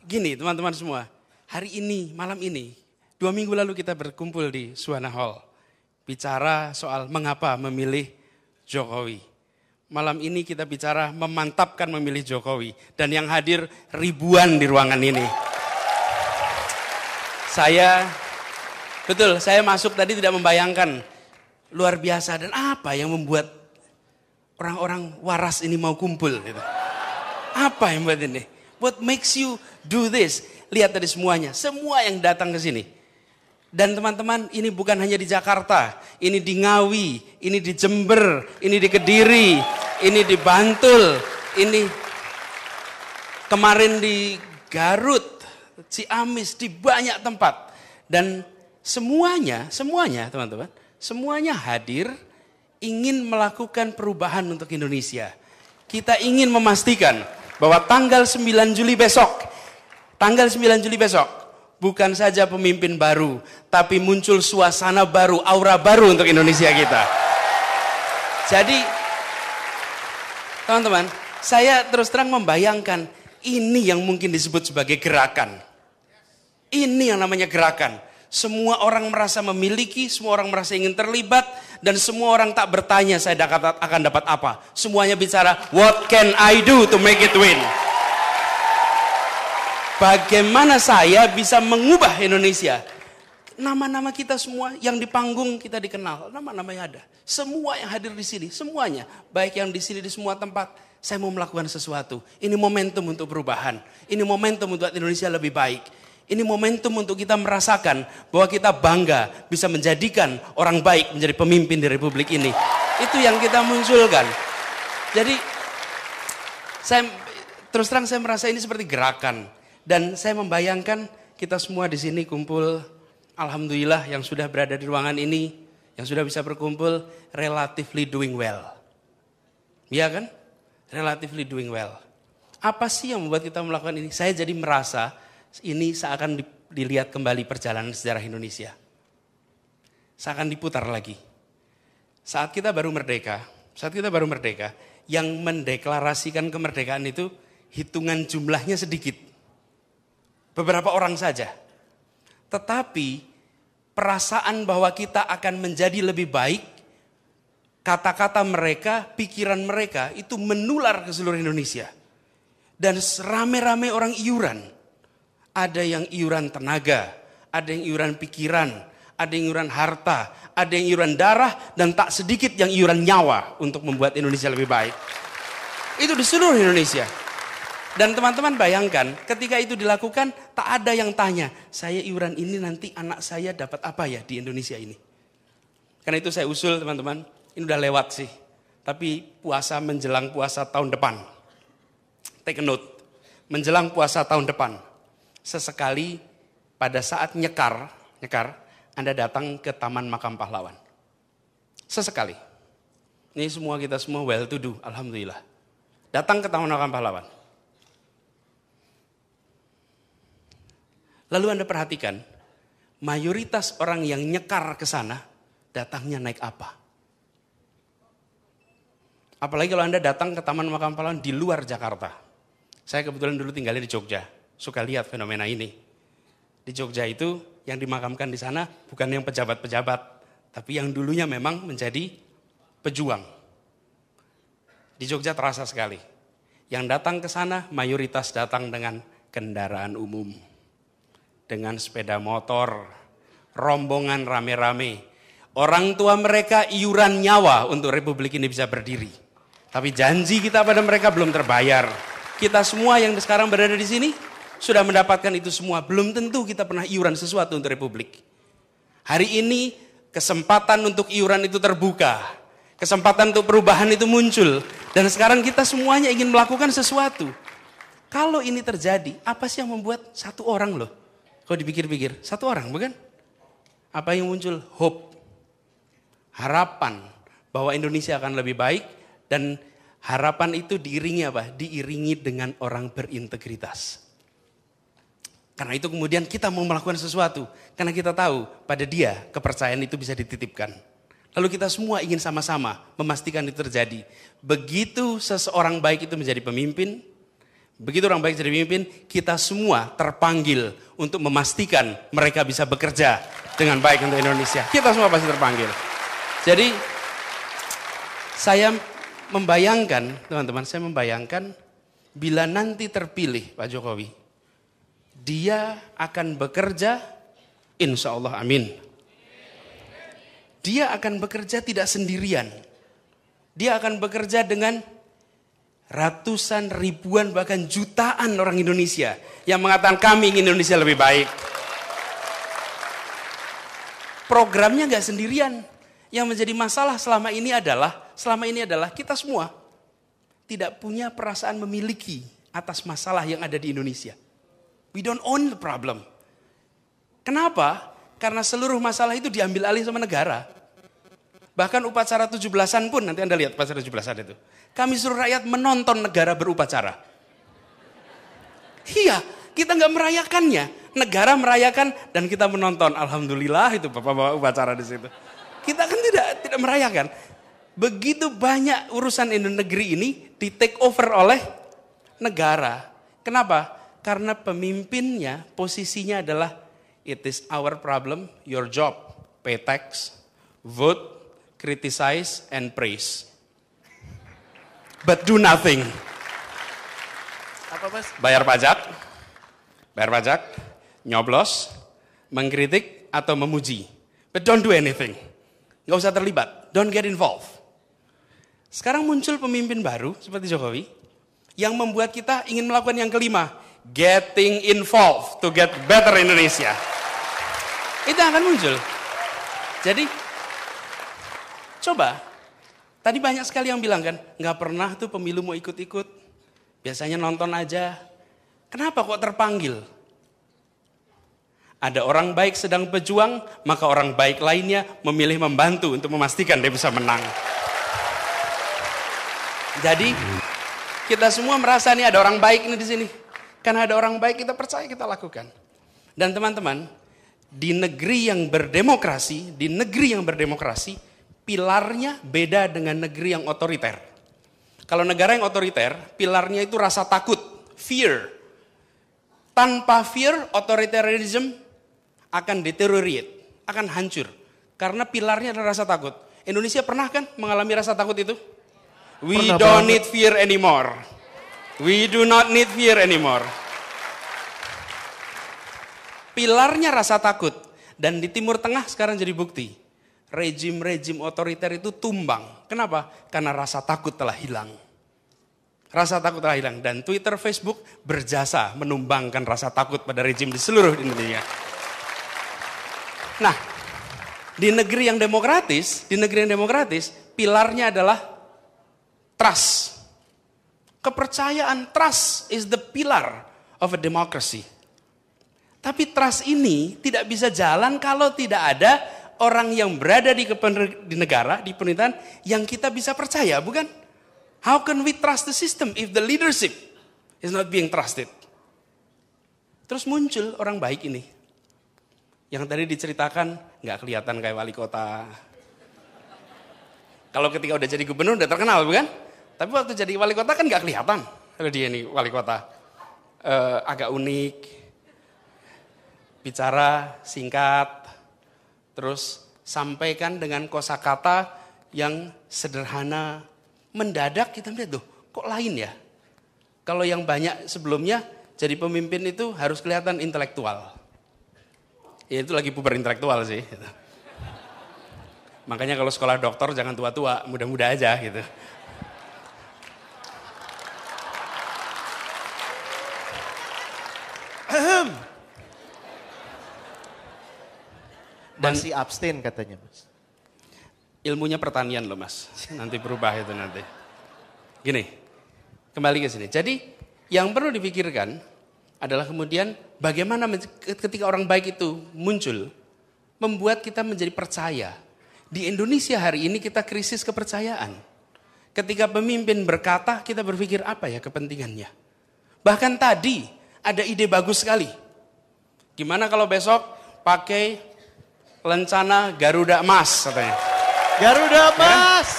Gini teman-teman semua, hari ini, malam ini, 2 minggu lalu kita berkumpul di Suwana Hall. Bicara soal mengapa memilih Jokowi. Malam ini kita bicara memantapkan memilih Jokowi. Dan yang hadir ribuan di ruangan ini. Saya masuk tadi tidak membayangkan. Luar biasa, dan apa yang membuat orang-orang waras ini mau kumpul gitu. Apa yang membuat ini? What makes you do this? Lihat tadi semuanya, semua yang datang ke sini. Dan teman-teman, ini bukan hanya di Jakarta, ini di Ngawi, ini di Jember, ini di Kediri, ini di Bantul, ini kemarin di Garut, Ciamis, di banyak tempat. Dan semuanya teman-teman, semuanya hadir ingin melakukan perubahan untuk Indonesia. Kita ingin memastikan bahwa tanggal 9 Juli besok, bukan saja pemimpin baru, tapi muncul suasana baru, aura baru untuk Indonesia kita. Jadi, teman-teman, saya terus terang membayangkan ini yang mungkin disebut sebagai gerakan. Ini yang namanya gerakan. Semua orang merasa memiliki, semua orang merasa ingin terlibat, dan semua orang tak bertanya saya akan dapat apa. Semuanya bicara, what can I do to make it win? Bagaimana saya bisa mengubah Indonesia? Nama-nama kita semua yang di panggung kita dikenal, nama-namanya ada. Semua yang hadir di sini, semuanya, baik yang di sini di semua tempat, saya mau melakukan sesuatu. Ini momentum untuk perubahan. Ini momentum untuk Indonesia lebih baik. Ini momentum untuk kita merasakan bahwa kita bangga bisa menjadikan orang baik menjadi pemimpin di Republik ini. Itu yang kita munculkan. Jadi saya terus terang saya merasa ini seperti gerakan. Dan saya membayangkan kita semua di sini kumpul, alhamdulillah yang sudah berada di ruangan ini, yang sudah bisa berkumpul, relatively doing well. Iya kan? Relatively doing well. Apa sih yang membuat kita melakukan ini? Saya jadi merasa ini seakan dilihat kembali perjalanan sejarah Indonesia. Seakan diputar lagi. Saat kita baru merdeka, yang mendeklarasikan kemerdekaan itu hitungan jumlahnya sedikit. Beberapa orang saja. Tetapi perasaan bahwa kita akan menjadi lebih baik, kata-kata mereka, pikiran mereka itu menular ke seluruh Indonesia. Dan rame-rame orang iuran. Ada yang iuran tenaga, ada yang iuran pikiran, ada yang iuran harta, ada yang iuran darah, dan tak sedikit yang iuran nyawa untuk membuat Indonesia lebih baik. Itu di seluruh Indonesia. Dan teman-teman bayangkan, ketika itu dilakukan, tak ada yang tanya, saya iuran ini nanti anak saya dapat apa ya di Indonesia ini. Karena itu saya usul teman-teman, ini udah lewat sih. Tapi puasa menjelang puasa tahun depan. Take a note, menjelang puasa tahun depan. Sesekali pada saat nyekar, Anda datang ke Taman Makam Pahlawan. Sesekali. Ini kita semua well to do, alhamdulillah. Datang ke Taman Makam Pahlawan. Lalu Anda perhatikan, mayoritas orang yang nyekar ke sana, datangnya naik apa? Apalagi kalau Anda datang ke Taman Makam Pahlawan di luar Jakarta. Saya kebetulan dulu tinggalnya di Jogja. Suka lihat fenomena ini. Di Jogja itu yang dimakamkan di sana bukan yang pejabat-pejabat, tapi yang dulunya memang menjadi pejuang. Di Jogja terasa sekali. Yang datang ke sana mayoritas datang dengan kendaraan umum. Dengan sepeda motor, rombongan rame-rame. Orang tua mereka iuran nyawa untuk Republik ini bisa berdiri. Tapi janji kita pada mereka belum terbayar. Kita semua yang sekarang berada di sini sudah mendapatkan itu semua. Belum tentu kita pernah iuran sesuatu untuk Republik. Hari ini kesempatan untuk iuran itu terbuka. Kesempatan untuk perubahan itu muncul. Dan sekarang kita semuanya ingin melakukan sesuatu. Kalau ini terjadi, apa sih yang membuat satu orang loh? Kalau dipikir-pikir, satu orang bukan? Apa yang muncul? Hope. Harapan bahwa Indonesia akan lebih baik. Dan harapan itu diiringi apa? Diiringi dengan orang berintegritas. Karena itu kemudian kita mau melakukan sesuatu. Karena kita tahu pada dia kepercayaan itu bisa dititipkan. Lalu kita semua ingin sama-sama memastikan itu terjadi. Begitu seseorang baik itu menjadi pemimpin, Begitu orang baik jadi pemimpin, kita semua terpanggil untuk memastikan mereka bisa bekerja dengan baik untuk Indonesia. Kita semua pasti terpanggil. Jadi saya membayangkan, teman-teman, saya membayangkan bila nanti terpilih Pak Jokowi, dia akan bekerja, insya Allah, amin. Dia akan bekerja tidak sendirian. Dia akan bekerja dengan ratusan, ribuan, bahkan jutaan orang Indonesia yang mengatakan kami ingin Indonesia lebih baik. Programnya nggak sendirian. Yang menjadi masalah selama ini adalah kita semua tidak punya perasaan memiliki atas masalah yang ada di Indonesia. We don't own the problem. Kenapa? Karena seluruh masalah itu diambil alih sama negara. Bahkan upacara 17-an pun, nanti Anda lihat upacara 17-an itu. Kami suruh rakyat menonton negara berupacara. Iya, kita nggak merayakannya. Negara merayakan dan kita menonton. Alhamdulillah itu bapak-bapak upacara di situ. Kita kan tidak merayakan. Begitu banyak urusan negeri ini di take over oleh negara. Kenapa? Karena pemimpinnya posisinya adalah it is our problem, your job. Pay tax, vote, criticize, and praise. But do nothing. Apa Mas? Bayar pajak, nyoblos, mengkritik atau memuji. But don't do anything. Gak usah terlibat, don't get involved. Sekarang muncul pemimpin baru seperti Jokowi yang membuat kita ingin melakukan yang kelima, getting involved to get better Indonesia. Itu akan muncul. Jadi coba, tadi banyak sekali yang bilang kan, gak pernah tuh pemilu mau ikut-ikut, biasanya nonton aja. Kenapa kok terpanggil? Ada orang baik sedang berjuang, maka orang baik lainnya memilih membantu untuk memastikan dia bisa menang. Jadi kita semua merasa nih ada orang baik nih di sini. Karena ada orang baik kita percaya kita lakukan. Dan teman-teman, di negeri yang berdemokrasi, pilarnya beda dengan negeri yang otoriter. Kalau negara yang otoriter, pilarnya itu rasa takut, fear. Tanpa fear, authoritarianism akan deteriorate, akan hancur. Karena pilarnya adalah rasa takut. Indonesia pernah kan mengalami rasa takut itu? We don't need fear anymore. We do not need fear anymore. Pilarnya rasa takut. Dan di Timur Tengah sekarang jadi bukti. Rejim-rejim otoriter itu tumbang. Kenapa? Karena rasa takut telah hilang. Rasa takut telah hilang. Dan Twitter, Facebook berjasa menumbangkan rasa takut pada rejim di seluruh dunia. Nah, di negeri yang demokratis, pilarnya adalah trust. Kepercayaan, trust is the pillar of a democracy. Tapi trust ini tidak bisa jalan kalau tidak ada orang yang berada di negara, di pemerintahan yang kita bisa percaya, bukan? How can we trust the system if the leadership is not being trusted? Terus muncul orang baik ini. Yang tadi diceritakan nggak kelihatan kayak wali kota. Kalau ketika udah jadi gubernur udah terkenal, bukan? Tapi waktu jadi wali kota kan nggak kelihatan. Kalau dia ini wali kota agak unik, bicara singkat, terus sampaikan dengan kosakata yang sederhana. Mendadak kita melihat, kok lain ya? Kalau yang banyak sebelumnya jadi pemimpin itu harus kelihatan intelektual. Ya itu lagi puber intelektual sih. Gitu. Makanya kalau sekolah dokter jangan tua-tua, muda-muda aja gitu. Dan masih abstain katanya Mas. Ilmunya pertanian loh Mas, nanti berubah itu nanti. Gini, kembali ke sini. Jadi yang perlu dipikirkan adalah kemudian bagaimana ketika orang baik itu muncul, membuat kita menjadi percaya. Di Indonesia hari ini kita krisis kepercayaan. Ketika pemimpin berkata, kita berpikir apa ya kepentingannya. Bahkan tadi ada ide bagus sekali. Gimana kalau besok pakai lencana Garuda Emas katanya. Garuda Emas.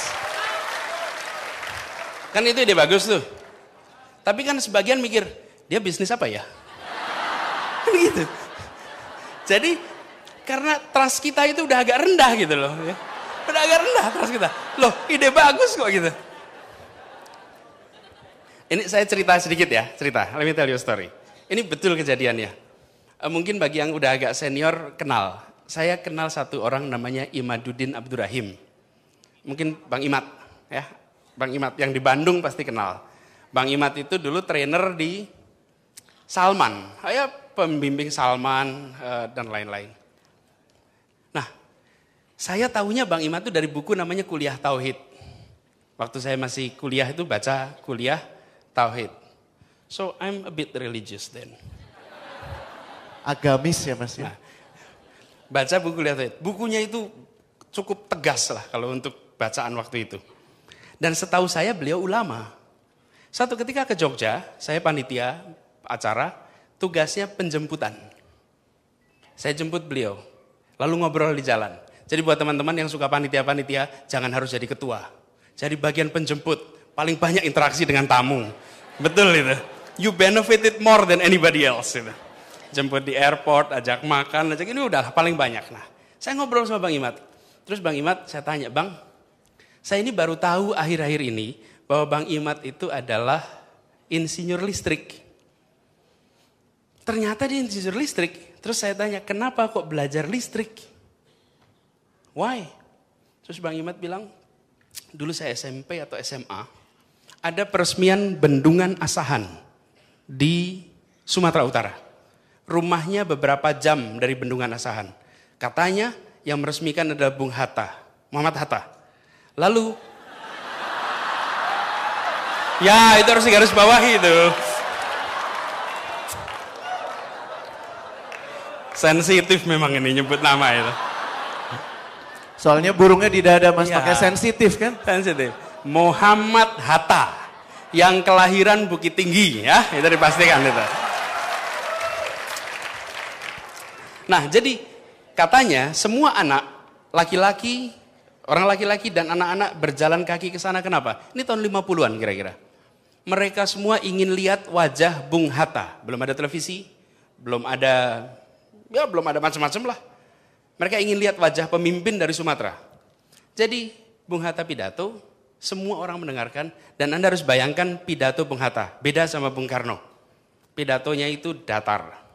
Kan itu ide bagus tuh. Tapi kan sebagian mikir, dia bisnis apa ya? Kan gitu. Jadi karena trust kita itu udah agak rendah gitu loh. Ya. Udah agak rendah trust kita. Loh, ide bagus kok gitu. Ini saya cerita sedikit ya, Let me tell you a story. Ini betul kejadiannya. Mungkin bagi yang udah agak senior kenal. Saya kenal satu orang namanya Imaduddin Abdurrahim. Mungkin Bang Imat ya. Bang Imat yang di Bandung pasti kenal. Bang Imat itu dulu trainer di Salman. Ya pembimbing Salman dan lain-lain. Nah, saya tahunya Bang Imat itu dari buku namanya Kuliah Tauhid. Waktu saya masih kuliah itu baca Kuliah Tauhid. So I'm a bit religious then. Agamis ya Mas ya. Nah, baca buku Kuliah Tauhid. Bukunya itu cukup tegas lah kalau untuk bacaan waktu itu. Dan setahu saya beliau ulama. Satu ketika ke Jogja, saya panitia acara, tugasnya penjemputan. Saya jemput beliau, lalu ngobrol di jalan. Jadi buat teman-teman yang suka panitia-panitia, jangan harus jadi ketua. Jadi bagian penjemput, paling banyak interaksi dengan tamu. Betul itu. You benefited more than anybody else. Gitu. Jemput di airport, ajak makan, ini udah paling banyak. Nah, saya ngobrol sama Bang Imat. Terus Bang Imat, saya tanya, Bang, saya ini baru tahu akhir-akhir ini bahwa Bang Imat itu adalah insinyur listrik. Ternyata dia insinyur listrik. Terus saya tanya, kenapa kok belajar listrik? Why? Terus Bang Imat bilang, dulu saya SMP atau SMA, ada peresmian Bendungan Asahan di Sumatera Utara. Rumahnya beberapa jam dari Bendungan Asahan. Katanya yang meresmikan adalah Bung Hatta, Muhammad Hatta. Lalu, ya itu harus digaris bawahi itu. Sensitif memang ini nyebut nama itu. Soalnya burungnya di dada Mas, Ya. pakai sensitif kan? Sensitif. Muhammad Hatta yang kelahiran Bukit Tinggi ya, itu dipastikan itu. Nah, jadi katanya semua anak laki-laki, orang laki-laki dan anak-anak berjalan kaki ke sana kenapa? Ini tahun 50-an kira-kira. Mereka semua ingin lihat wajah Bung Hatta. Belum ada televisi, belum ada macam-macam lah. Mereka ingin lihat wajah pemimpin dari Sumatera. Jadi Bung Hatta pidato, semua orang mendengarkan, dan Anda harus bayangkan pidato Bung Hatta. Beda sama Bung Karno. Pidatonya itu datar.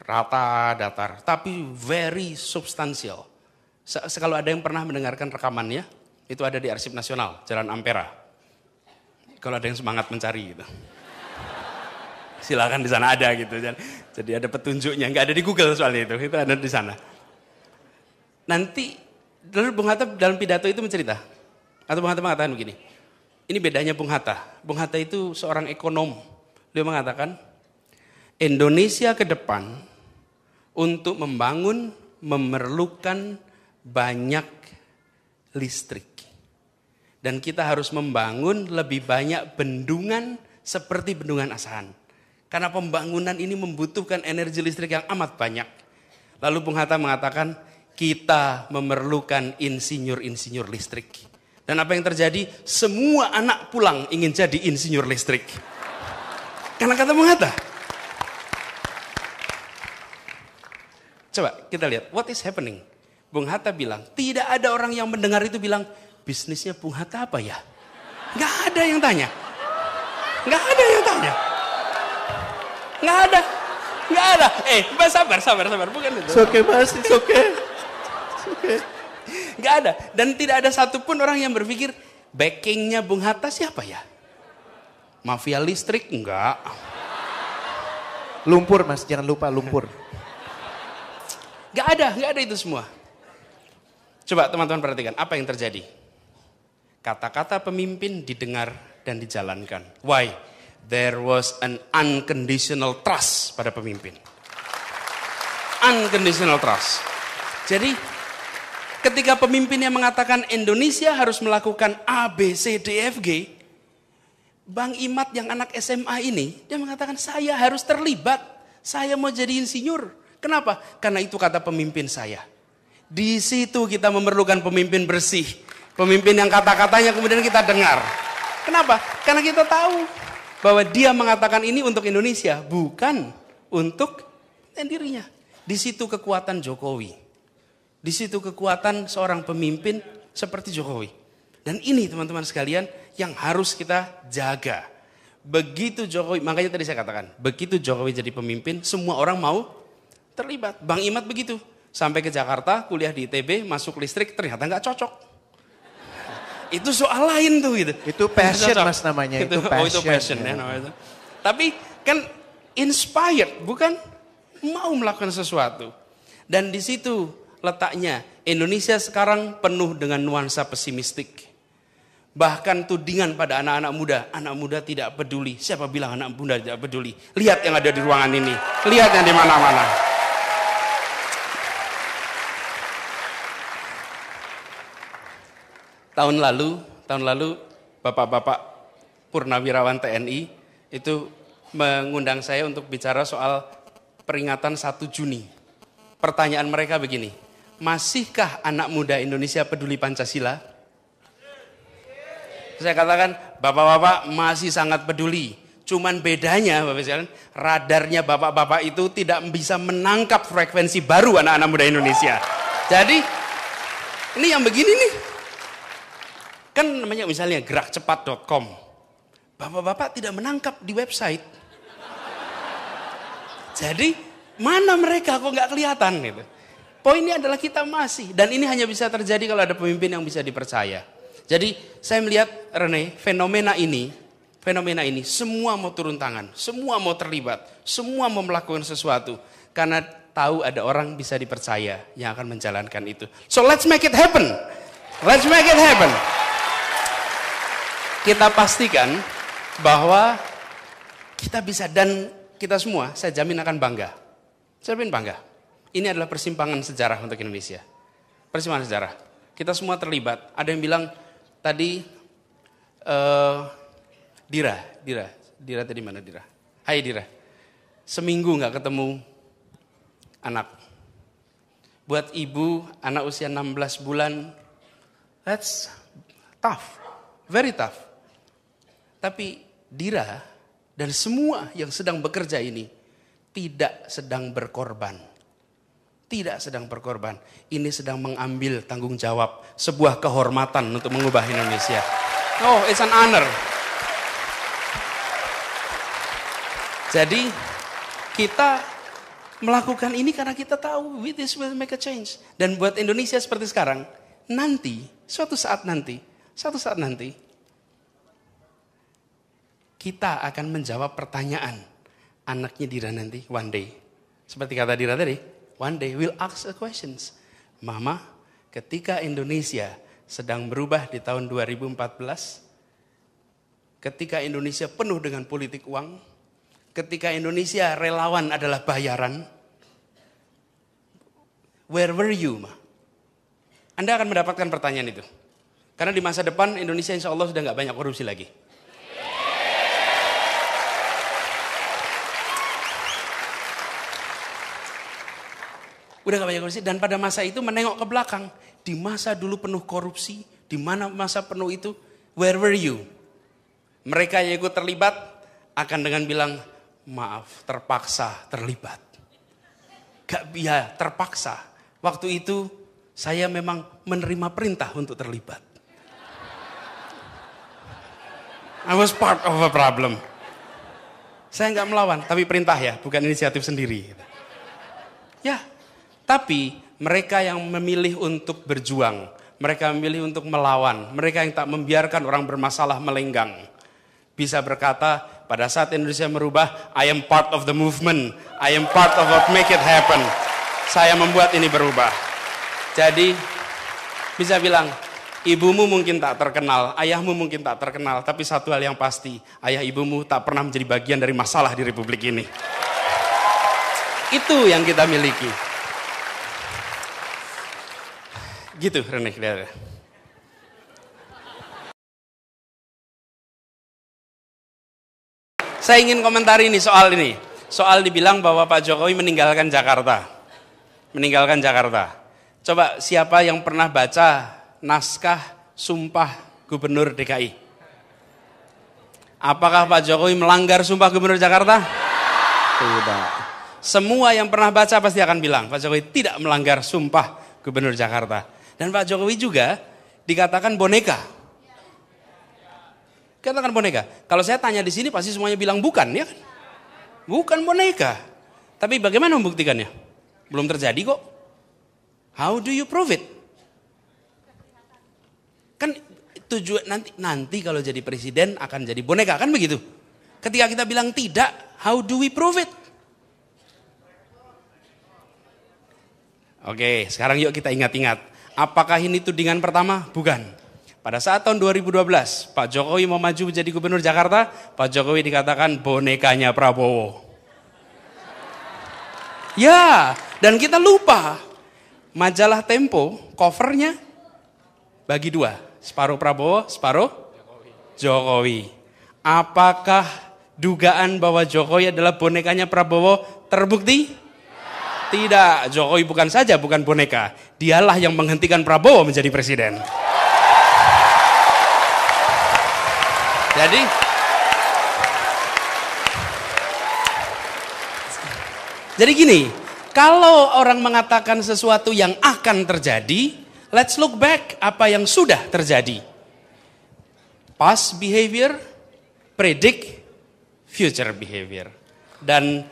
Rata, datar. Tapi very substansial. Kalau ada yang pernah mendengarkan rekamannya, itu ada di Arsip Nasional, Jalan Ampera. Kalau ada yang semangat mencari gitu. Silakan di sana ada gitu. Jadi ada petunjuknya, nggak ada di Google soalnya itu ada di sana. Nanti lalu Bung Hatta dalam pidato itu mencerita, atau Bung Hatta mengatakan begini, ini bedanya Bung Hatta. Bung Hatta itu seorang ekonom. Dia mengatakan, Indonesia ke depan untuk membangun memerlukan banyak listrik. Dan kita harus membangun lebih banyak bendungan seperti Bendungan Asahan. Karena pembangunan ini membutuhkan energi listrik yang amat banyak. Lalu Bung Hatta mengatakan, kita memerlukan insinyur-insinyur listrik. Dan apa yang terjadi? Semua anak pulang ingin jadi insinyur listrik. Karena kata Bung Hatta. Coba kita lihat, what is happening? Bung Hatta bilang, tidak ada orang yang mendengar itu bilang, bisnisnya Bung Hatta apa ya? Nggak ada yang tanya. Nggak ada yang tanya. Nggak ada. Nggak ada. Sabar. Bukan itu. It's okay Mas, it's okay. Nggak ada. Dan tidak ada satupun orang yang berpikir, backingnya Bung Hatta siapa ya? Mafia listrik? Enggak. Lumpur Mas, jangan lupa lumpur. Nggak ada itu semua. Coba teman-teman perhatikan, apa yang terjadi? Kata-kata pemimpin didengar dan dijalankan. Why? There was an unconditional trust pada pemimpin. Unconditional trust. Jadi ketika pemimpinnya mengatakan Indonesia harus melakukan A, B, C, D, F, G. Bang Imat yang anak SMA ini, dia mengatakan saya harus terlibat. Saya mau jadi insinyur. Kenapa? Karena itu kata pemimpin saya. Di situ kita memerlukan pemimpin bersih. Pemimpin yang kata-katanya kemudian kita dengar. Kenapa? Karena kita tahu Bahwa dia mengatakan ini untuk Indonesia, bukan untuk dirinya. Di situ kekuatan Jokowi. Di situ kekuatan seorang pemimpin seperti Jokowi. Dan ini teman-teman sekalian yang harus kita jaga. Begitu Jokowi, makanya tadi saya katakan, begitu Jokowi jadi pemimpin, semua orang mau terlibat. Bang Imad begitu. Sampai ke Jakarta, kuliah di ITB, masuk listrik, ternyata nggak cocok. Itu soal lain tuh gitu. Itu passion mas namanya. Itu passion. Oh itu passion ya namanya. Tapi kan inspired, bukan mau melakukan sesuatu. Dan di situ letaknya Indonesia sekarang penuh dengan nuansa pesimistik. Bahkan tudingan pada anak muda tidak peduli. Siapa bilang anak muda tidak peduli? Lihat yang ada di ruangan ini, lihat yang di mana-mana. Tahun lalu bapak-bapak purnawirawan TNI itu mengundang saya untuk bicara soal peringatan 1 Juni. Pertanyaan mereka begini, masihkah anak muda Indonesia peduli Pancasila? Saya katakan, bapak-bapak masih sangat peduli. Cuman bedanya, Bapak sekalian, radarnya bapak-bapak itu tidak bisa menangkap frekuensi baru anak-anak muda Indonesia. Jadi, ini yang begini nih. Kan namanya misalnya gerakcepat.com. Bapak-bapak tidak menangkap di website. Jadi mana mereka kok nggak kelihatan gitu. Poinnya adalah kita masih. Dan ini hanya bisa terjadi kalau ada pemimpin yang bisa dipercaya. Jadi saya melihat Rene, fenomena ini semua mau turun tangan. Semua mau terlibat. Semua mau melakukan sesuatu. Karena tahu ada orang bisa dipercaya yang akan menjalankan itu. So let's make it happen. Let's make it happen. Kita pastikan bahwa kita bisa dan kita semua saya jamin akan bangga. Saya jamin bangga. Ini adalah persimpangan sejarah untuk Indonesia. Persimpangan sejarah. Kita semua terlibat. Ada yang bilang tadi Dira tadi mana Dira? Hai Dira. Seminggu nggak ketemu anak. Buat ibu anak usia 16 bulan, that's tough. Very tough. Tapi Dira dan semua yang sedang bekerja ini tidak sedang berkorban. Tidak sedang berkorban. Ini sedang mengambil tanggung jawab. Sebuah kehormatan untuk mengubah Indonesia. Oh, it's an honor. Jadi kita melakukan ini karena kita tahu this will make a change. Dan buat Indonesia seperti sekarang, nanti, suatu saat nanti, kita akan menjawab pertanyaan anaknya Dira nanti, one day. Seperti kata Dira tadi, one day we'll ask the questions. Mama, ketika Indonesia sedang berubah di tahun 2014, ketika Indonesia penuh dengan politik uang, ketika Indonesia relawan adalah bayaran, where were you, Ma? Anda akan mendapatkan pertanyaan itu. Karena di masa depan Indonesia insya Allah sudah nggak banyak korupsi lagi. Udah gak banyak korupsi. Dan pada masa itu menengok ke belakang. Di masa dulu penuh korupsi. Di mana masa penuh itu. Where were you? Mereka yang ikut terlibat. Akan dengan bilang. Maaf, terpaksa terlibat. Gak biar terpaksa. Waktu itu saya memang menerima perintah untuk terlibat. I was part of a problem. Saya gak melawan. Tapi perintah ya. Bukan inisiatif sendiri. Ya. Tapi mereka yang memilih untuk berjuang, mereka memilih untuk melawan, mereka yang tak membiarkan orang bermasalah melenggang, bisa berkata pada saat Indonesia merubah, I am part of the movement, I am part of what make it happen. Saya membuat ini berubah. Jadi bisa bilang, ibumu mungkin tak terkenal, ayahmu mungkin tak terkenal, tapi satu hal yang pasti, ayah ibumu tak pernah menjadi bagian dari masalah di Republik ini. Itu yang kita miliki. Gitu Rene, lihat. Saya ingin komentari ini. Soal dibilang bahwa Pak Jokowi meninggalkan Jakarta. Coba siapa yang pernah baca naskah Sumpah Gubernur DKI? Apakah Pak Jokowi melanggar sumpah Gubernur Jakarta? Tidak. Semua yang pernah baca pasti akan bilang Pak Jokowi tidak melanggar sumpah Gubernur Jakarta. Dan Pak Jokowi juga dikatakan boneka. Katakan boneka. Kalau saya tanya di sini pasti semuanya bilang bukan, ya kan? Bukan boneka. Tapi bagaimana membuktikannya? Belum terjadi kok. How do you prove it? Kan tujuan nanti kalau jadi presiden akan jadi boneka, kan begitu? Ketika kita bilang tidak, how do we prove it? Oke, sekarang yuk kita ingat-ingat. Apakah ini tudingan pertama? Bukan. Pada saat tahun 2012, Pak Jokowi mau maju menjadi gubernur Jakarta, Pak Jokowi dikatakan bonekanya Prabowo. Ya, dan kita lupa. Majalah Tempo, covernya bagi dua. Separuh Prabowo, separuh Jokowi. Apakah dugaan bahwa Jokowi adalah bonekanya Prabowo terbukti? Tidak, Jokowi bukan saja bukan boneka. Dialah yang menghentikan Prabowo menjadi presiden. Jadi gini, kalau orang mengatakan sesuatu yang akan terjadi, let's look back apa yang sudah terjadi. Past behavior, predict future behavior. Dan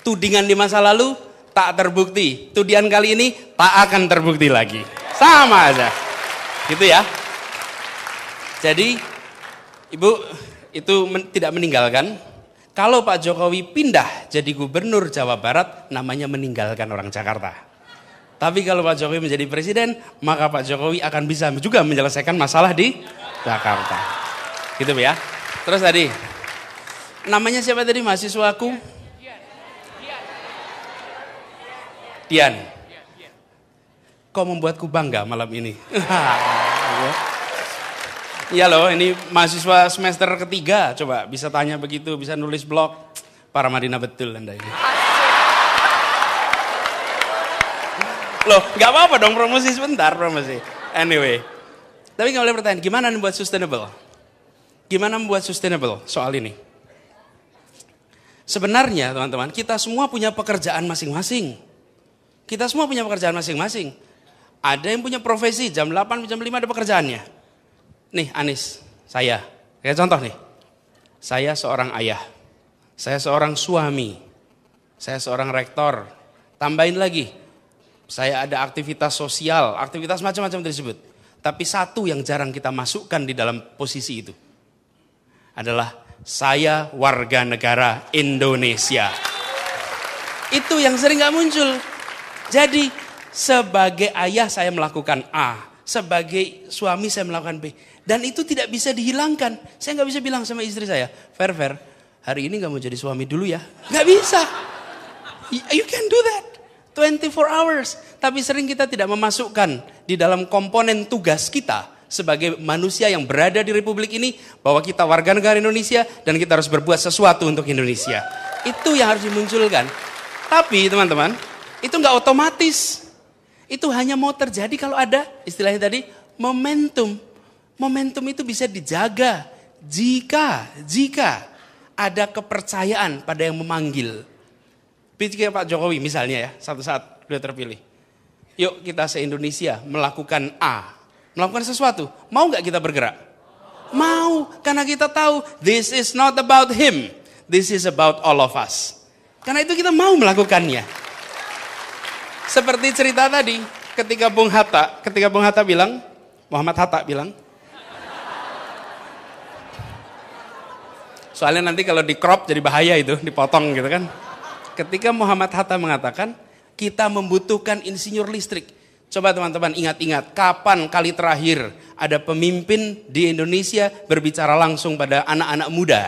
tudingan di masa lalu tak terbukti. Tudingan kali ini tak akan terbukti lagi. Sama aja. Gitu ya. Jadi Ibu itu tidak meninggalkan. Kalau Pak Jokowi pindah jadi gubernur Jawa Barat, namanya meninggalkan orang Jakarta. Tapi kalau Pak Jokowi menjadi presiden, maka Pak Jokowi akan bisa juga menyelesaikan masalah di Jakarta. Gitu ya. Terus tadi, namanya siapa tadi mahasiswaku? Dian. Kau membuatku bangga malam ini. Iya loh, ini mahasiswa semester ketiga, coba bisa tanya begitu, bisa nulis blog. Para Madinah betul Anda ini. Loh, gak apa-apa dong promosi sebentar, promosi. Anyway, tapi nggak boleh pertanyaan, gimana membuat sustainable? Gimana membuat sustainable soal ini? Sebenarnya teman-teman, kita semua punya pekerjaan masing-masing. Kita semua punya pekerjaan masing-masing. Ada yang punya profesi, jam 8, jam 5 ada pekerjaannya. Nih Anis, saya, kayak contoh nih, saya seorang ayah, saya seorang suami, saya seorang rektor, tambahin lagi, saya ada aktivitas sosial, aktivitas macam-macam disebut. Tapi satu yang jarang kita masukkan di dalam posisi itu, adalah saya warga negara Indonesia. Itu yang sering gak muncul. Jadi sebagai ayah saya melakukan A, sebagai suami saya melakukan B. Dan itu tidak bisa dihilangkan. Saya nggak bisa bilang sama istri saya, Fer, hari ini nggak mau jadi suami dulu ya. Nggak bisa. You can do that. 24 hours. Tapi sering kita tidak memasukkan di dalam komponen tugas kita sebagai manusia yang berada di Republik ini, bahwa kita warga negara Indonesia dan kita harus berbuat sesuatu untuk Indonesia. Itu yang harus dimunculkan. Tapi teman-teman, itu nggak otomatis. Itu hanya mau terjadi kalau ada, istilahnya tadi, momentum. Momentum itu bisa dijaga jika ada kepercayaan pada yang memanggil. Pikir Pak Jokowi misalnya ya, satu saat beliau terpilih. Yuk kita se-Indonesia melakukan A. Melakukan sesuatu. Mau gak kita bergerak? Mau, karena kita tahu this is not about him. This is about all of us. Karena itu kita mau melakukannya. Seperti cerita tadi, ketika Bung Hatta bilang, Muhammad Hatta bilang, soalnya nanti kalau di crop jadi bahaya itu, dipotong gitu kan. Ketika Muhammad Hatta mengatakan, kita membutuhkan insinyur listrik. Coba teman-teman ingat-ingat, kapan kali terakhir ada pemimpin di Indonesia berbicara langsung pada anak-anak muda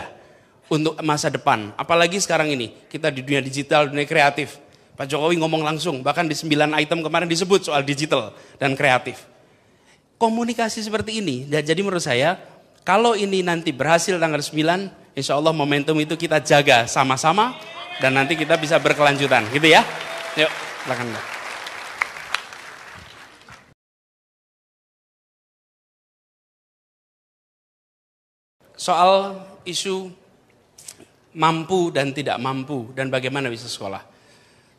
untuk masa depan. Apalagi sekarang ini, kita di dunia digital, dunia kreatif. Pak Jokowi ngomong langsung, bahkan di 9 item kemarin disebut soal digital dan kreatif. Komunikasi seperti ini, dan jadi menurut saya, kalau ini nanti berhasil tanggal 9, insya Allah momentum itu kita jaga sama-sama dan nanti kita bisa berkelanjutan, gitu ya. Yuk, silakan Mbak. soal isu mampu dan tidak mampu dan bagaimana bisa sekolah.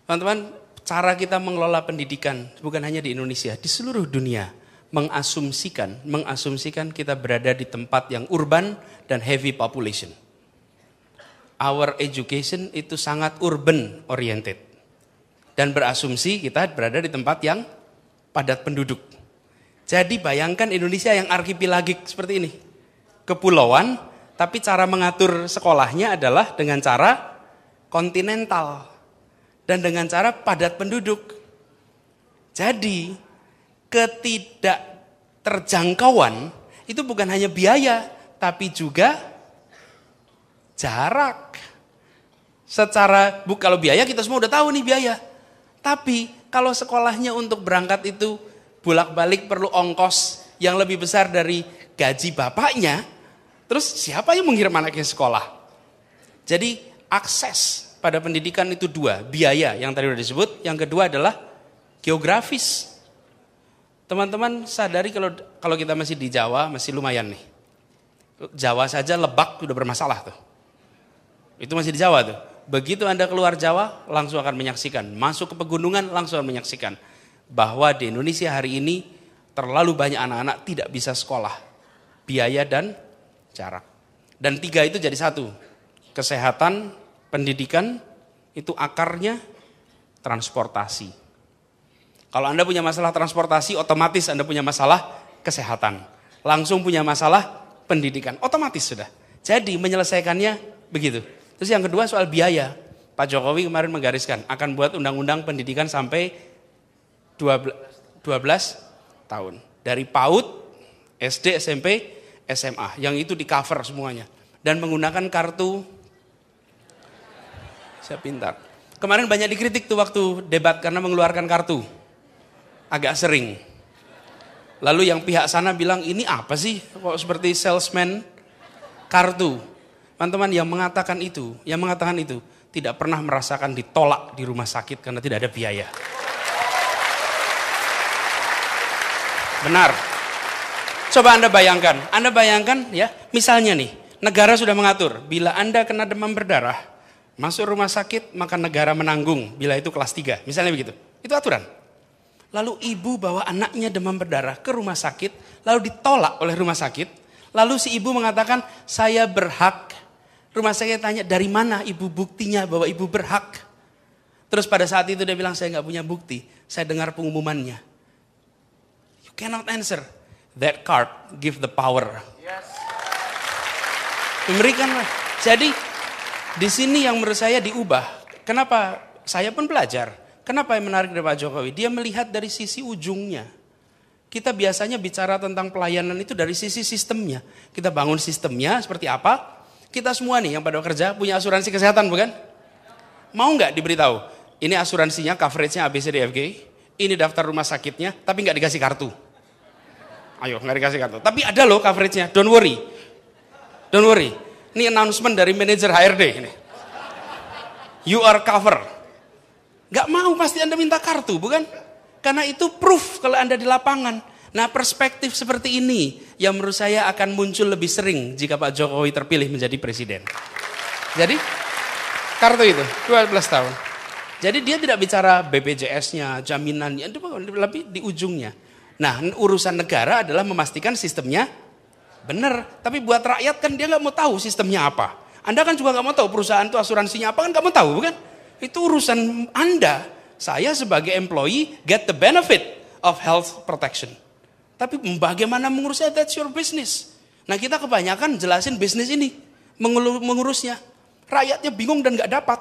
Teman-teman, cara kita mengelola pendidikan bukan hanya di Indonesia, di seluruh dunia mengasumsikan kita berada di tempat yang urban dan heavy population. Our education itu sangat urban oriented dan berasumsi kita berada di tempat yang padat penduduk. Jadi bayangkan Indonesia yang arkipelagik seperti ini, kepulauan, tapi cara mengatur sekolahnya adalah dengan cara kontinental dan dengan cara padat penduduk. Jadi ketidakterjangkauan itu bukan hanya biaya, tapi juga jarak. Kalau biaya kita semua udah tahu nih biaya. Tapi kalau sekolahnya untuk berangkat itu bolak-balik perlu ongkos yang lebih besar dari gaji bapaknya, terus siapa yang menghiram anaknya sekolah? Jadi akses pada pendidikan itu dua, biaya yang tadi sudah disebut, yang kedua adalah geografis. Teman-teman sadari kalau kita masih di Jawa masih lumayan nih. Jawa saja Lebak udah bermasalah tuh. Itu masih di Jawa tuh. Begitu Anda keluar Jawa langsung akan menyaksikan, masuk ke pegunungan langsung akan menyaksikan bahwa di Indonesia hari ini terlalu banyak anak-anak tidak bisa sekolah. Biaya dan jarak. Dan tiga itu jadi satu. Kesehatan, pendidikan, itu akarnya transportasi. Kalau Anda punya masalah transportasi, otomatis Anda punya masalah kesehatan. Langsung punya masalah pendidikan, otomatis sudah. Jadi menyelesaikannya begitu. Terus yang kedua soal biaya. Pak Jokowi kemarin menggariskan, akan buat undang-undang pendidikan sampai 12 tahun. Dari PAUD, SD, SMP, SMA. Yang itu di cover semuanya. Dan menggunakan kartu. Saya pintar. Kemarin banyak dikritik tuh waktu debat karena mengeluarkan kartu. Agak sering. Lalu yang pihak sana bilang, ini apa sih? Kok seperti salesman kartu. Teman-teman yang mengatakan itu tidak pernah merasakan ditolak di rumah sakit karena tidak ada biaya. Benar. Coba Anda bayangkan ya, misalnya nih, negara sudah mengatur, bila Anda kena demam berdarah, masuk rumah sakit, maka negara menanggung bila itu kelas 3. Misalnya begitu. Itu aturan. Lalu ibu bawa anaknya demam berdarah ke rumah sakit, lalu ditolak oleh rumah sakit. Lalu si ibu mengatakan, saya berhak. Rumah sakit tanya, dari mana ibu buktinya bahwa ibu berhak? Terus pada saat itu dia bilang, saya gak punya bukti. Saya dengar pengumumannya. You cannot answer. That card give the power. Yes. Memberikanlah. Jadi, di sini yang menurut saya diubah. Kenapa? Saya pun belajar. Kenapa yang menarik dari Pak Jokowi? Dia melihat dari sisi ujungnya. Kita biasanya bicara tentang pelayanan itu dari sisi sistemnya. Kita bangun sistemnya seperti apa? Kita semua nih yang pada kerja punya asuransi kesehatan bukan? Mau nggak diberitahu? Ini asuransinya, coveragenya ABCDFG. Ini daftar rumah sakitnya, tapi nggak dikasih kartu. Ayo, nggak dikasih kartu. Tapi ada loh coveragenya, don't worry. Don't worry. Ini announcement dari manajer HRD ini. You are cover. Gak mau pasti Anda minta kartu, bukan? Karena itu proof kalau Anda di lapangan. Nah perspektif seperti ini yang menurut saya akan muncul lebih sering jika Pak Jokowi terpilih menjadi presiden. Jadi kartu itu 12 tahun. Jadi dia tidak bicara BPJS-nya, jaminannya, lebih di ujungnya. Nah urusan negara adalah memastikan sistemnya benar, tapi buat rakyat kan dia nggak mau tahu sistemnya apa. Anda kan juga nggak mau tahu perusahaan itu asuransinya apa kan nggak mau tahu, bukan? Itu urusan Anda. Saya sebagai employee get the benefit of health protection. Tapi bagaimana mengurusnya? That's your business. Nah kita kebanyakan jelasin bisnis ini, mengurusnya. Rakyatnya bingung dan nggak dapat.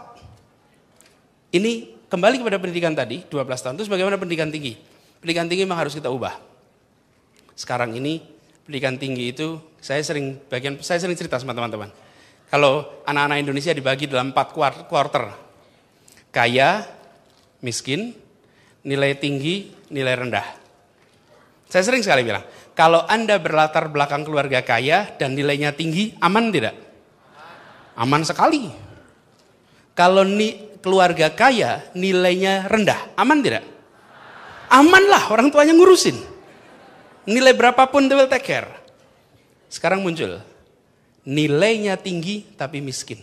Ini kembali kepada pendidikan tadi 12 tahun. Terus bagaimana pendidikan tinggi? Pendidikan tinggi memang harus kita ubah. Sekarang ini pendidikan tinggi itu saya sering cerita sama teman-teman. Kalau anak-anak Indonesia dibagi dalam 4 kuarter. Kaya, miskin, nilai tinggi, nilai rendah. Saya sering sekali bilang, kalau Anda berlatar belakang keluarga kaya dan nilainya tinggi, aman tidak? Aman sekali. Kalau keluarga kaya nilainya rendah, aman tidak? Aman lah, orang tuanya ngurusin. Nilai berapapun they will take care. Sekarang muncul nilainya tinggi tapi miskin.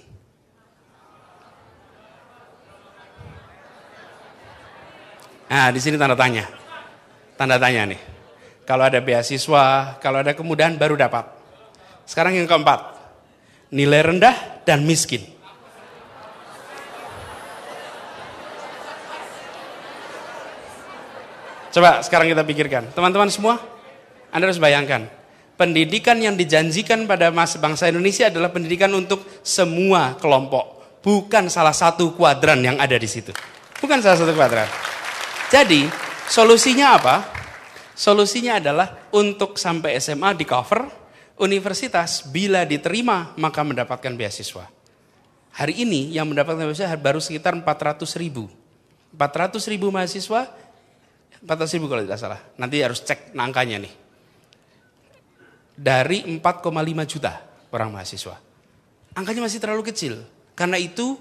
Nah, di sini tanda tanya. Tanda tanya nih. Kalau ada beasiswa, kalau ada kemudahan baru dapat. Sekarang yang keempat. Nilai rendah dan miskin. Coba sekarang kita pikirkan. Teman-teman semua, Anda harus bayangkan. Pendidikan yang dijanjikan pada bangsa Indonesia adalah pendidikan untuk semua kelompok. Bukan salah satu kuadran yang ada di situ. Bukan salah satu kuadran. Jadi, solusinya apa? Solusinya adalah untuk sampai SMA di cover, universitas bila diterima maka mendapatkan beasiswa. Hari ini yang mendapatkan beasiswa baru sekitar 400.000. 400.000 mahasiswa, 400.000 kalau tidak salah. Nanti harus cek angkanya nih. Dari 4,5 juta orang mahasiswa. Angkanya masih terlalu kecil. Karena itu,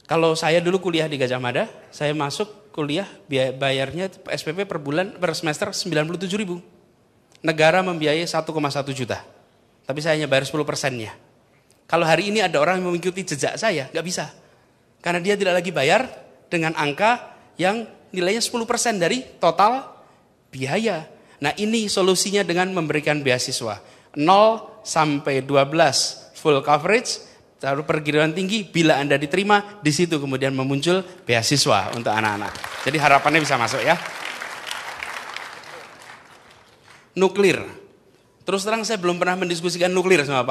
kalau saya dulu kuliah di Gajah Mada, saya masuk kuliah bayarnya SPP per bulan, per semester 97.000. Negara membiayai 1,1 juta. Tapi saya hanya bayar 10%-nya. Kalau hari ini ada orang yang mengikuti jejak saya, nggak bisa. Karena dia tidak lagi bayar dengan angka yang nilainya 10% dari total biaya. Nah, ini solusinya dengan memberikan beasiswa. 0 sampai 12 full coverage, lalu perguruan tinggi, bila Anda diterima, di situ kemudian memuncul beasiswa untuk anak-anak. Jadi harapannya bisa masuk ya. Nuklir. Terus terang saya belum pernah mendiskusikan nuklir sama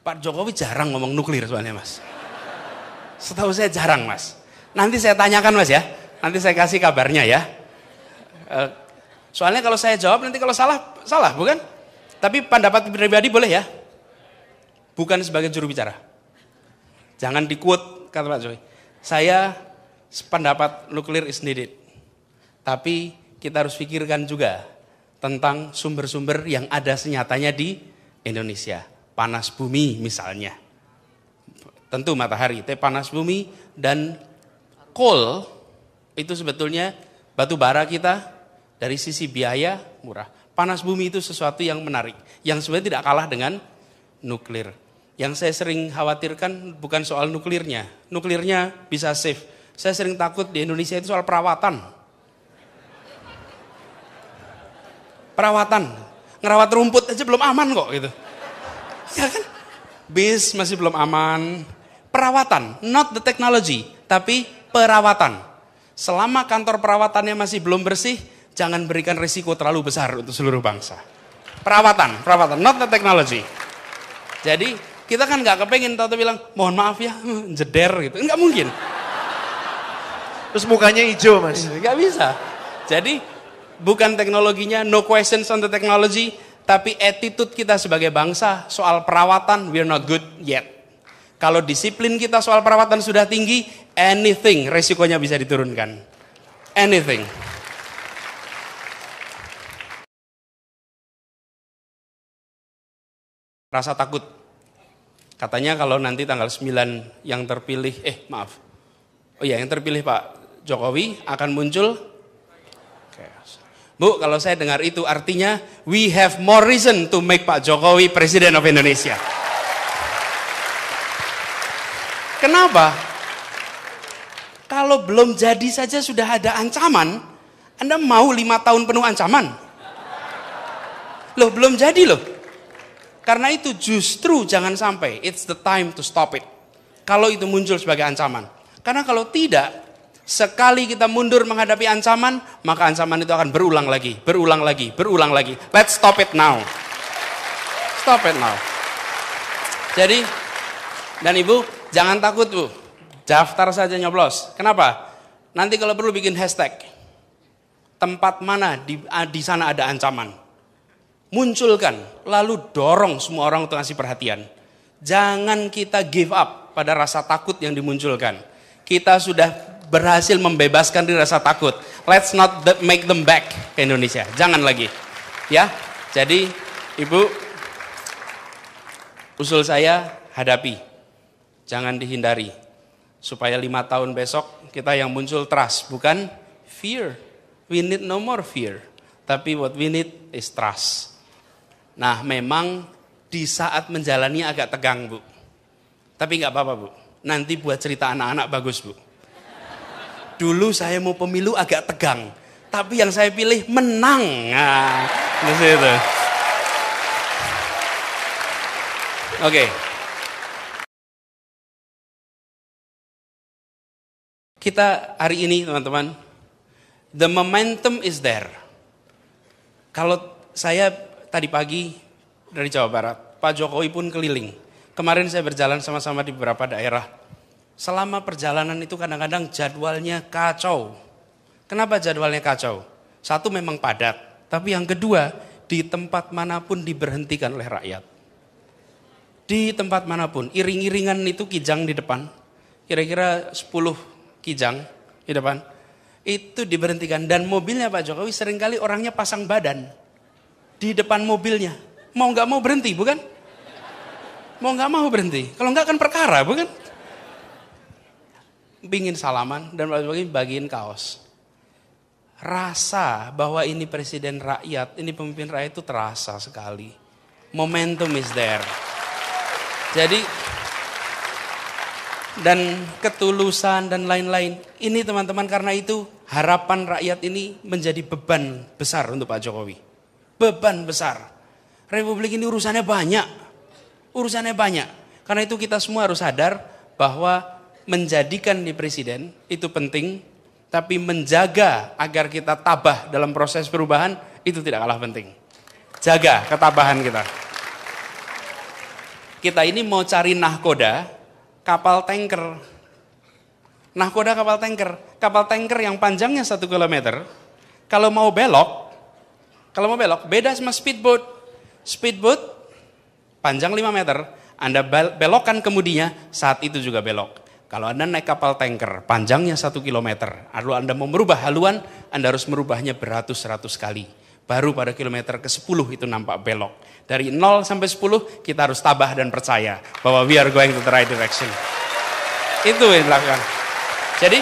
Pak Jokowi jarang ngomong nuklir soalnya Mas. Setahu saya jarang Mas. Nanti saya tanyakan Mas ya. Nanti saya kasih kabarnya ya. Soalnya kalau saya jawab nanti kalau salah, salah bukan? Tapi pendapat pribadi boleh ya? Bukan sebagai juru bicara. Jangan di-quote kata Pak Jokowi. Saya pendapat nuklir is needed. Tapi kita harus pikirkan juga tentang sumber-sumber yang ada senyatanya di Indonesia. Panas bumi misalnya. Tentu matahari, tapi panas bumi dan coal itu sebetulnya batu bara kita dari sisi biaya murah. Panas bumi itu sesuatu yang menarik. Yang sebenarnya tidak kalah dengan nuklir. Yang saya sering khawatirkan bukan soal nuklirnya. Nuklirnya bisa safe. Saya sering takut di Indonesia itu soal perawatan. Perawatan. Ngerawat rumput aja belum aman kok gitu. Ya kan? Bis masih belum aman. Perawatan. Not the technology. Tapi perawatan. Selama kantor perawatannya masih belum bersih, jangan berikan risiko terlalu besar untuk seluruh bangsa. Perawatan, not the technology. Jadi kita kan nggak kepengen tahu bilang mohon maaf ya, jeder gitu, nggak mungkin. Terus mukanya hijau Mas. Nggak bisa. Jadi bukan teknologinya, no questions on the technology, tapi attitude kita sebagai bangsa soal perawatan we're not good yet. Kalau disiplin kita soal perawatan sudah tinggi, anything resikonya bisa diturunkan. Anything. Rasa takut. Katanya kalau nanti tanggal 9 yang terpilih, yang terpilih Pak Jokowi akan muncul. Bu, kalau saya dengar itu artinya we have more reason to make Pak Jokowi President of Indonesia. Kenapa? Kalau belum jadi saja sudah ada ancaman, Anda mau 5 tahun penuh ancaman? Loh, belum jadi loh. Karena itu justru jangan sampai, it's the time to stop it. Kalau itu muncul sebagai ancaman. Karena kalau tidak, sekali kita mundur menghadapi ancaman, maka ancaman itu akan berulang lagi, berulang lagi, berulang lagi. Let's stop it now. Stop it now. Jadi, dan Ibu, jangan takut Bu. Daftar saja nyoblos. Kenapa? Nanti kalau perlu bikin hashtag. Tempat mana di sana ada ancaman. Munculkan, lalu dorong semua orang untuk ngasih perhatian. Jangan kita give up pada rasa takut yang dimunculkan. Kita sudah berhasil membebaskan diri rasa takut. Let's not make them back ke Indonesia. Jangan lagi. Ya, jadi Ibu, usul saya hadapi. Jangan dihindari. Supaya 5 tahun besok kita yang muncul trust, bukan fear. We need no more fear. Tapi what we need is trust. Nah, memang di saat menjalani agak tegang, Bu. Tapi nggak apa-apa, Bu. Nanti buat cerita anak-anak bagus, Bu. Dulu saya mau pemilu agak tegang, tapi yang saya pilih menang. Nah, itu. Oke. Kita hari ini, teman-teman, the momentum is there. Kalau saya tadi pagi dari Jawa Barat, Pak Jokowi pun keliling. Kemarin saya berjalan sama-sama di beberapa daerah. Selama perjalanan itu kadang-kadang jadwalnya kacau. Kenapa jadwalnya kacau? Satu, memang padat. Tapi yang kedua, di tempat manapun diberhentikan oleh rakyat. Di tempat manapun, iring-iringan itu kijang di depan. Kira-kira 10 kijang di depan. Itu diberhentikan. Dan mobilnya Pak Jokowi seringkali orangnya pasang badan. Di depan mobilnya. Mau gak mau berhenti, bukan? Mau gak mau berhenti. Kalau enggak kan perkara, bukan? Pingin salaman dan Pak Jokowi bagiin kaos. Rasa bahwa ini presiden rakyat, ini pemimpin rakyat itu terasa sekali. Momentum is there. Jadi, dan ketulusan dan lain-lain. Ini teman-teman, karena itu harapan rakyat ini menjadi beban besar untuk Pak Jokowi. Beban besar. Republik ini urusannya banyak. Urusannya banyak. Karena itu kita semua harus sadar bahwa menjadikan di presiden itu penting, tapi menjaga agar kita tabah dalam proses perubahan itu tidak kalah penting. Jaga ketabahan kita. Kita ini mau cari nahkoda, kapal tanker. Nahkoda kapal tanker. Kapal tanker yang panjangnya 1 kilometer, kalau mau belok, beda sama speedboat. Speedboat panjang 5 meter, Anda belokkan kemudinya, saat itu juga belok. Kalau Anda naik kapal tanker, panjangnya 1 kilometer, lalu Anda mau merubah haluan, Anda harus merubahnya beratus-ratus kali. Baru pada kilometer ke-10 itu nampak belok. Dari 0 sampai 10, kita harus tabah dan percaya bahwa we are going to the right direction. Itu yang dilakukan. Jadi,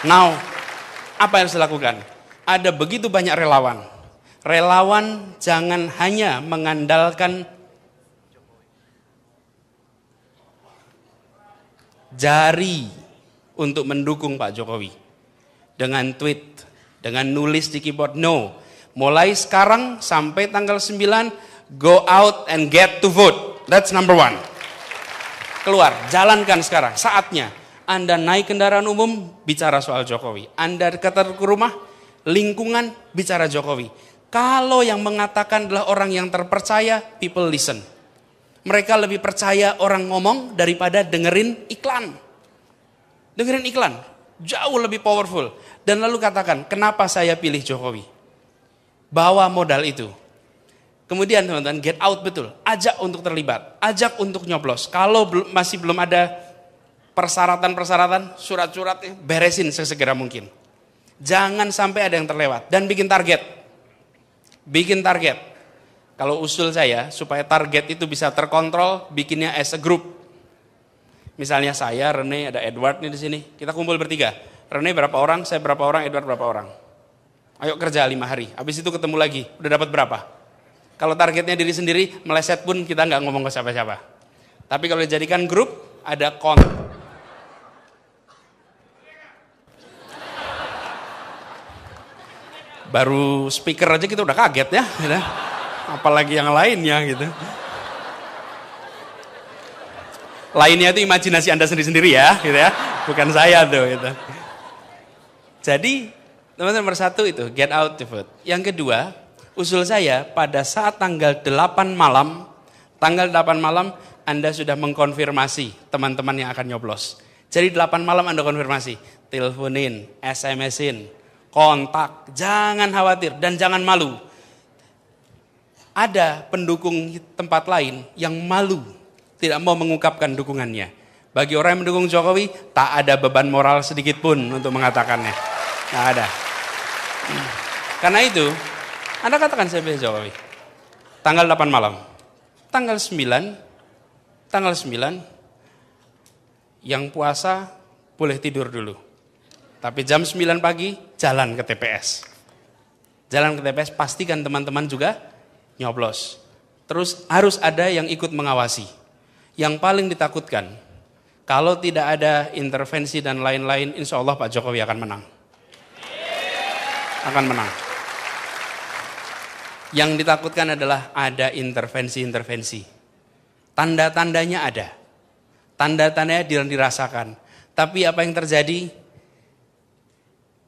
now, apa yang harus dilakukan? Ada begitu banyak relawan. Relawan jangan hanya mengandalkan jari untuk mendukung Pak Jokowi. Dengan tweet, dengan nulis di keyboard. No. Mulai sekarang sampai tanggal 9, go out and get to vote. That's number 1. Keluar, jalankan sekarang, saatnya. Anda naik kendaraan umum, bicara soal Jokowi. Anda ke rumah, lingkungan, bicara Jokowi. Kalau yang mengatakan adalah orang yang terpercaya, people listen. Mereka lebih percaya orang ngomong daripada dengerin iklan. Dengerin iklan, jauh lebih powerful. Dan lalu katakan, kenapa saya pilih Jokowi? Bawa modal itu. Kemudian teman-teman, get out betul. Ajak untuk terlibat, ajak untuk nyoblos. Kalau masih belum ada persyaratan-persyaratan, surat-surat, beresin sesegera mungkin. Jangan sampai ada yang terlewat. Dan bikin target. Bikin target. Kalau usul saya, supaya target itu bisa terkontrol, bikinnya as a group. Misalnya saya, Rene, ada Edward nih di sini. Kita kumpul bertiga. Rene berapa orang, saya berapa orang, Edward berapa orang. Ayo kerja 5 hari. Habis itu ketemu lagi. Udah dapat berapa? Kalau targetnya diri sendiri, meleset pun kita nggak ngomong ke siapa-siapa. Tapi kalau dijadikan grup, ada baru speaker aja kita udah kaget ya. Gitu. Apalagi yang lainnya gitu. Lainnya itu imajinasi Anda sendiri-sendiri ya, gitu ya. Bukan saya tuh gitu. Jadi, teman-teman, nomor 1 itu get out to vote. Yang kedua, usul saya pada saat tanggal 8 malam Anda sudah mengkonfirmasi teman-teman yang akan nyoblos. Jadi 8 malam Anda konfirmasi, teleponin, SMS-in, kontak, jangan khawatir dan jangan malu. Ada pendukung tempat lain yang malu, tidak mau mengungkapkan dukungannya. Bagi orang yang mendukung Jokowi, tak ada beban moral sedikit pun untuk mengatakannya. Nggak ada. Karena itu, Anda katakan saya pilih Jokowi. Tanggal 8 malam. Tanggal 9, yang puasa boleh tidur dulu. Tapi jam 9 pagi, jalan ke TPS. Jalan ke TPS, pastikan teman-teman juga nyoblos. Terus harus ada yang ikut mengawasi. Yang paling ditakutkan, kalau tidak ada intervensi dan lain-lain, insya Allah Pak Jokowi akan menang. Akan menang. Yang ditakutkan adalah ada intervensi-intervensi. Tanda-tandanya ada. Tanda-tandanya dirasakan. Tapi apa yang terjadi?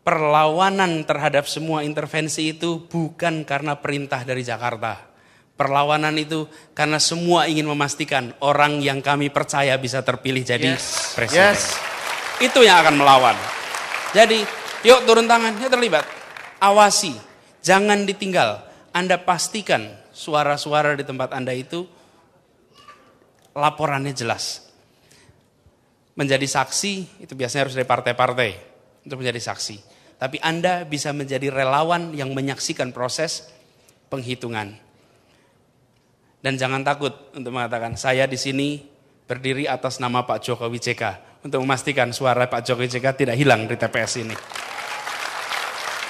Perlawanan terhadap semua intervensi itu bukan karena perintah dari Jakarta. Perlawanan itu karena semua ingin memastikan orang yang kami percaya bisa terpilih jadi presiden. Itu yang akan melawan. Jadi, yuk turun tangan, yuk terlibat. Awasi, jangan ditinggal. Anda pastikan suara-suara di tempat Anda itu laporannya jelas. Menjadi saksi, itu biasanya harus dari partai-partai untuk menjadi saksi. Tapi Anda bisa menjadi relawan yang menyaksikan proses penghitungan. Dan jangan takut untuk mengatakan, saya di sini berdiri atas nama Pak Jokowi JK. Untuk memastikan suara Pak Jokowi JK tidak hilang di TPS ini.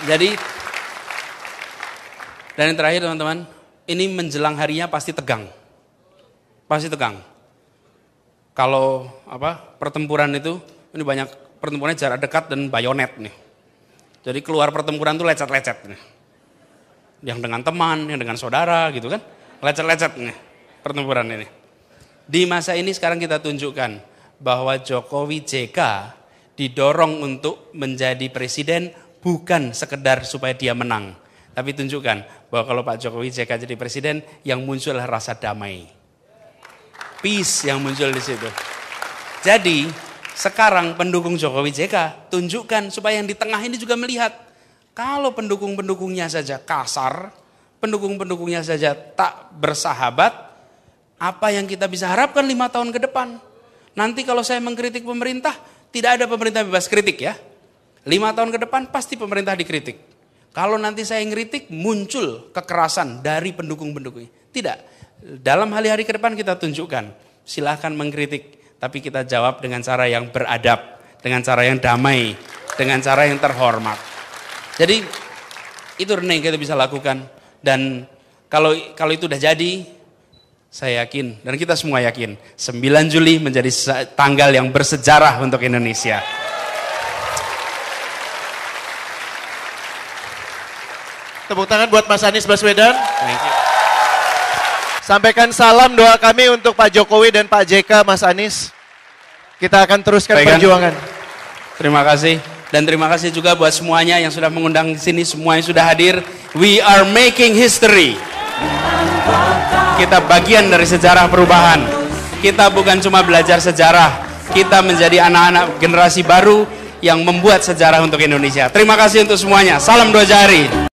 Jadi, dan yang terakhir teman-teman, ini menjelang harinya pasti tegang. Pasti tegang. Kalau pertempuran itu, ini banyak pertempurannya jarak dekat dan bayonet nih. Jadi keluar pertempuran itu lecet-lecet nih. Yang dengan teman, yang dengan saudara gitu kan. Lecet-lecet nih pertempuran ini. Di masa ini sekarang kita tunjukkan bahwa Jokowi JK didorong untuk menjadi presiden bukan sekedar supaya dia menang. Tapi tunjukkan bahwa kalau Pak Jokowi JK jadi presiden, yang muncul adalah rasa damai. Peace yang muncul di situ. Jadi sekarang pendukung Jokowi JK tunjukkan supaya yang di tengah ini juga melihat. Kalau pendukung-pendukungnya saja kasar, pendukung-pendukungnya saja tak bersahabat, apa yang kita bisa harapkan 5 tahun ke depan? Nanti kalau saya mengkritik pemerintah, tidak ada pemerintah bebas kritik ya. 5 tahun ke depan pasti pemerintah dikritik. Kalau nanti saya ngeritik, muncul kekerasan dari pendukung-pendukungnya. Tidak. Dalam hari-hari ke depan kita tunjukkan, silahkan mengkritik, tapi kita jawab dengan cara yang beradab, dengan cara yang damai, dengan cara yang terhormat. Jadi, itu Rene yang kita bisa lakukan. Dan kalau itu udah jadi, saya yakin dan kita semua yakin 9 Juli menjadi tanggal yang bersejarah untuk Indonesia. Tepuk tangan buat Mas Anies Baswedan. Thank you. Sampaikan salam doa kami untuk Pak Jokowi dan Pak JK, Mas Anies. Kita akan teruskan perjuangan. Terima kasih. Dan terima kasih juga buat semuanya yang sudah mengundang di sini, semua yang sudah hadir. We are making history. Kita bagian dari sejarah perubahan. Kita bukan cuma belajar sejarah, kita menjadi anak-anak generasi baru yang membuat sejarah untuk Indonesia. Terima kasih untuk semuanya. Salam 2 jari.